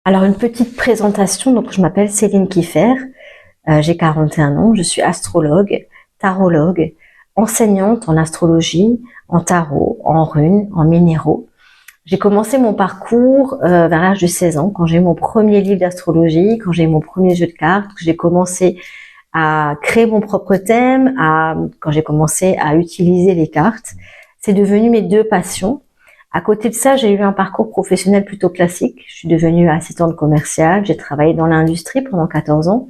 Alors une petite présentation, donc je m'appelle Céline Kiffer, j'ai 41 ans, je suis astrologue, tarologue, enseignante en astrologie, en tarot, en runes, en minéraux. J'ai commencé mon parcours vers l'âge de 16 ans, quand j'ai eu mon premier livre d'astrologie, quand j'ai eu mon premier jeu de cartes, que j'ai commencé à créer mon propre thème, quand j'ai commencé à utiliser les cartes. C'est devenu mes deux passions. À côté de ça, j'ai eu un parcours professionnel plutôt classique. Je suis devenue assistante commerciale, j'ai travaillé dans l'industrie pendant 14 ans.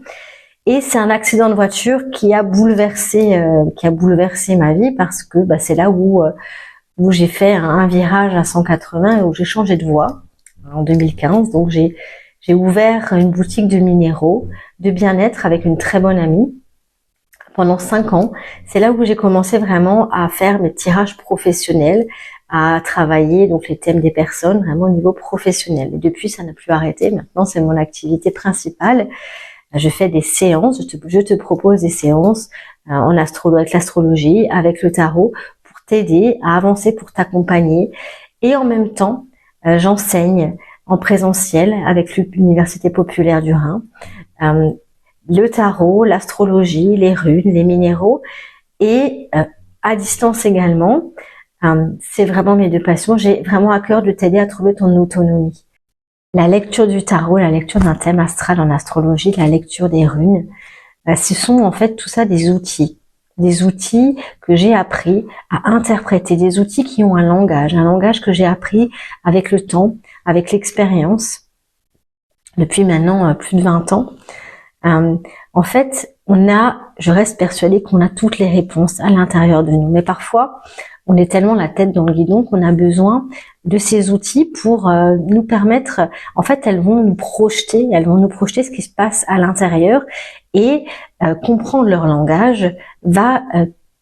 Et c'est un accident de voiture qui a bouleversé ma vie parce que c'est là où j'ai fait un virage à 180 et où j'ai changé de voie en 2015. Donc j'ai ouvert une boutique de minéraux, de bien-être avec une très bonne amie pendant 5 ans. C'est là où j'ai commencé vraiment à faire mes tirages professionnels, à travailler donc les thèmes des personnes vraiment au niveau professionnel. Et depuis, ça n'a plus arrêté. Maintenant, c'est mon activité principale. Je fais des séances, je te propose des séances avec l'astrologie, avec le tarot, pour t'aider à avancer, pour t'accompagner. Et en même temps, j'enseigne en présentiel avec l'Université populaire du Rhin, le tarot, l'astrologie, les runes, les minéraux, et à distance également. C'est vraiment mes deux passions. J'ai vraiment à cœur de t'aider à trouver ton autonomie. La lecture du tarot, la lecture d'un thème astral en astrologie, la lecture des runes, ce sont en fait tout ça des outils que j'ai appris à interpréter, des outils qui ont un langage que j'ai appris avec le temps, avec l'expérience, depuis maintenant plus de 20 ans. En fait, je reste persuadée qu'on a toutes les réponses à l'intérieur de nous, mais parfois, on est tellement la tête dans le guidon qu'on a besoin de ces outils pour nous permettre, en fait, elles vont nous projeter ce qui se passe à l'intérieur, et comprendre leur langage va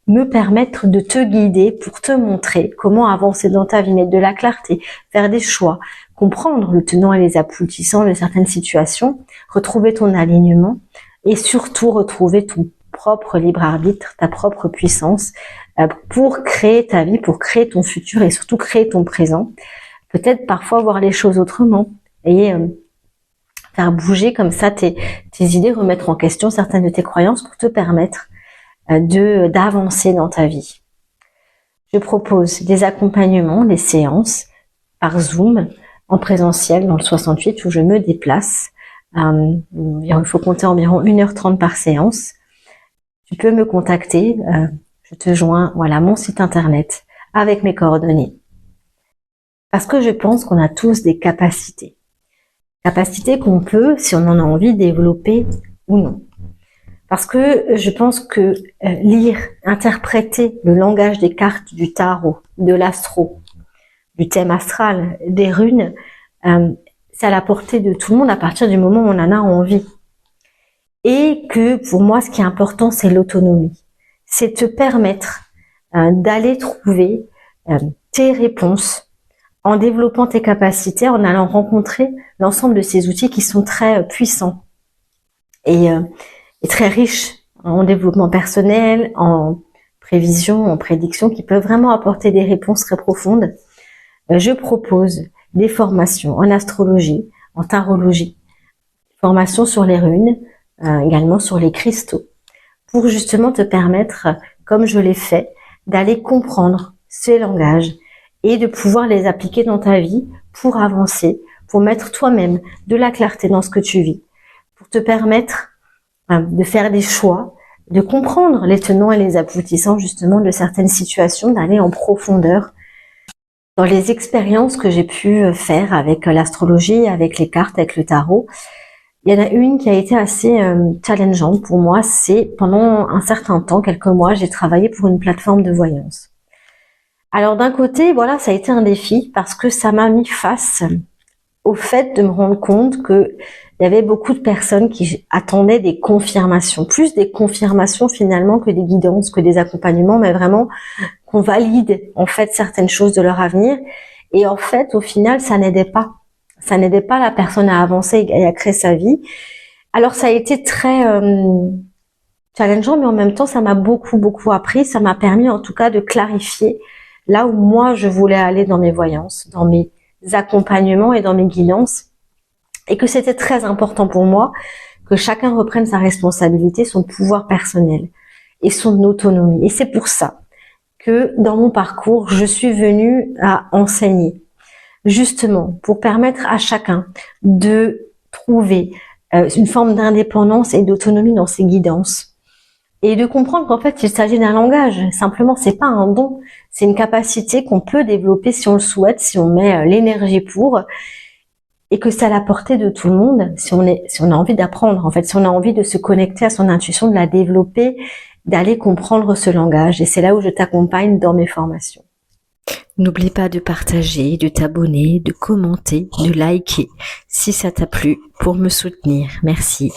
me permettre de te guider pour te montrer comment avancer dans ta vie, mettre de la clarté, faire des choix, comprendre le tenant et les aboutissants de certaines situations, retrouver ton alignement et surtout retrouver ton propre libre arbitre, ta propre puissance pour créer ta vie, pour créer ton futur et surtout créer ton présent. Peut-être parfois voir les choses autrement et faire bouger comme ça tes idées, remettre en question certaines de tes croyances pour te permettre d'avancer dans ta vie. Je propose des accompagnements, des séances par Zoom, en présentiel dans le 68 où je me déplace. Il faut compter environ 1h30 par séance. Tu peux me contacter, je te joins, mon site internet avec mes coordonnées. Parce que je pense qu'on a tous des capacités. Capacités qu'on peut, si on en a envie, développer ou non. Parce que je pense que lire, interpréter le langage des cartes du tarot, de l'astro, du thème astral, des runes, c'est à la portée de tout le monde à partir du moment où on en a envie. Et que pour moi, ce qui est important, c'est l'autonomie. C'est te permettre d'aller trouver tes réponses en développant tes capacités, en allant rencontrer l'ensemble de ces outils qui sont très puissants et très riches en développement personnel, en prévision, en prédiction, qui peuvent vraiment apporter des réponses très profondes. Je propose des formations en astrologie, en tarologie, formations sur les runes, également sur les cristaux, pour justement te permettre, comme je l'ai fait, d'aller comprendre ces langages et de pouvoir les appliquer dans ta vie pour avancer, pour mettre toi-même de la clarté dans ce que tu vis, pour te permettre de faire des choix, de comprendre les tenants et les aboutissants justement de certaines situations, d'aller en profondeur. Dans les expériences que j'ai pu faire avec l'astrologie, avec les cartes, avec le tarot, il y en a une qui a été assez challengeante pour moi. C'est pendant un certain temps, quelques mois, j'ai travaillé pour une plateforme de voyance. Alors d'un côté, ça a été un défi parce que ça m'a mis face au fait de me rendre compte que il y avait beaucoup de personnes qui attendaient des confirmations, plus des confirmations finalement que des guidances, que des accompagnements, mais vraiment qu'on valide en fait certaines choses de leur avenir. Et en fait, au final, ça n'aidait pas. Ça n'aidait pas la personne à avancer et à créer sa vie. Alors ça a été très challengeant, mais en même temps, ça m'a beaucoup appris. Ça m'a permis en tout cas de clarifier là où moi je voulais aller dans mes voyances, dans mes accompagnements et dans mes guidances. et que c'était très important pour moi que chacun reprenne sa responsabilité, son pouvoir personnel et son autonomie. Et c'est pour ça que dans mon parcours, je suis venue à enseigner, justement pour permettre à chacun de trouver une forme d'indépendance et d'autonomie dans ses guidances. Et de comprendre qu'en fait, il s'agit d'un langage. Simplement, c'est pas un don. C'est une capacité qu'on peut développer si on le souhaite, si on met l'énergie pour, et que c'est à la portée de tout le monde, si on a envie d'apprendre, en fait, si on a envie de se connecter à son intuition, de la développer, d'aller comprendre ce langage. Et c'est là où je t'accompagne dans mes formations. N'oublie pas de partager, de t'abonner, de commenter, de liker si ça t'a plu pour me soutenir. Merci.